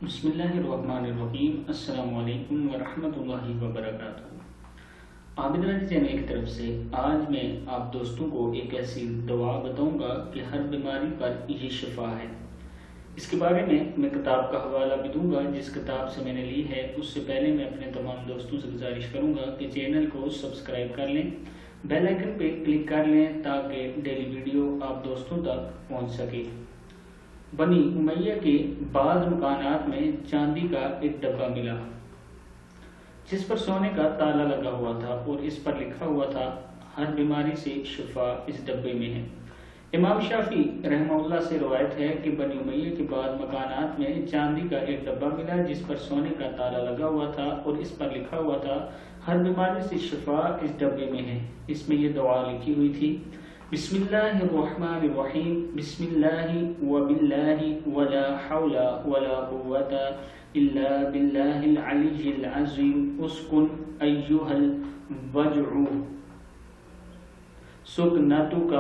بسم اللہ الرحمن الرحیم۔ السلام علیکم ورحمۃ اللہ وبرکاتہ۔ عابدراج چینل کی طرف سے آج میں آپ دوستوں کو ایک ایسی دعا بتاؤں گا کہ ہر بیماری پر یہ شفا ہے۔ اس کے بارے میں کتاب کا حوالہ بھی دوں گا جس کتاب سے میں نے لی ہے۔ اس سے پہلے میں اپنے تمام دوستوں سے گزارش کروں گا کہ چینل کو سبسکرائب کر لیں، بیل آئیکن پہ کلک کر لیں تاکہ ڈیلی ویڈیو آپ دوستوں تک پہنچ سکے۔ بنی امیہ کے بعض مکانات میں چاندی کا ایک ڈبہ ملا جس پر سونے کا تالا لگا ہوا تھا اور اس پر لکھا ہوا تھا ہر بیماری سے شفا اس ڈبے میں ہے۔ امام شافعی رحمہ اللہ سے روایت ہے کہ بنی امیہ کے بعض مکانات میں چاندی کا ایک ڈبہ ملا جس پر سونے کا تالا لگا ہوا تھا اور اس پر لکھا ہوا تھا ہر بیماری سے شفا اس ڈبے میں ہے۔ اس میں یہ دعا لکھی ہوئی تھی: بسم اللہ الرحمن الرحیم، بسم اللہ وباللہ ولا حول ولا قوة الا باللہ العلی العظیم، اسکن ایہا الوجع سکنتک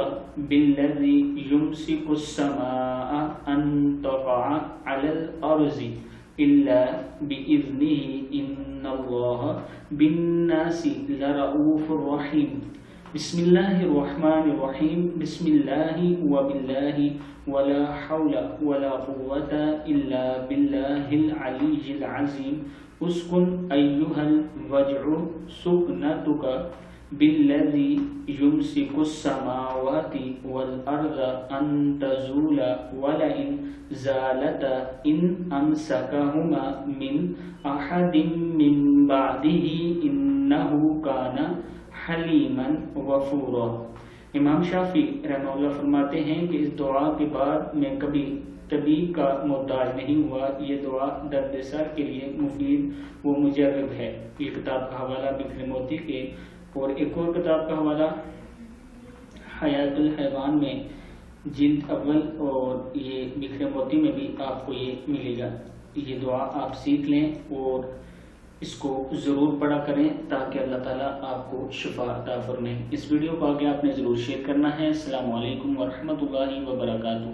بالذی یمسک السماء ان تقع علی الارض الا بإذنہ ان اللہ بالناس لرؤوف رحیم۔ بسم اللہ الرحمن الرحیم، بسم اللہ وباللہ ولا حول ولا قوة الا باللہ العلی العظیم، اسکن ایہا الوجع سکنتک بالذی یمسک السماوات والارض ان تزولا ولئن زالتا ان امسکہما من احد من بعدہ انہ کان حلیما غفورا۔ امام شافعی رحمہ اللہ فرماتے ہیں کہ اس دعا کے بعد میں کبھی طبیب کا محتاج نہیں ہوا۔ یہ دعا درد سر کے لیے مفید و مجرب ہے۔ یہ کتاب کا حوالہ بکھرے موتی کے اور ایک اور کتاب کا حوالہ حیات الحیوان میں جلد اول اور یہ بکھرے موتی میں بھی آپ کو یہ ملے گا۔ یہ دعا آپ سیکھ لیں اور اس کو ضرور پڑھا کریں تاکہ اللہ تعالیٰ آپ کو شفا عطا فرمائے۔ اس ویڈیو کو آگے آپ نے ضرور شیئر کرنا ہے۔ السلام علیکم ورحمۃ اللہ وبرکاتہ۔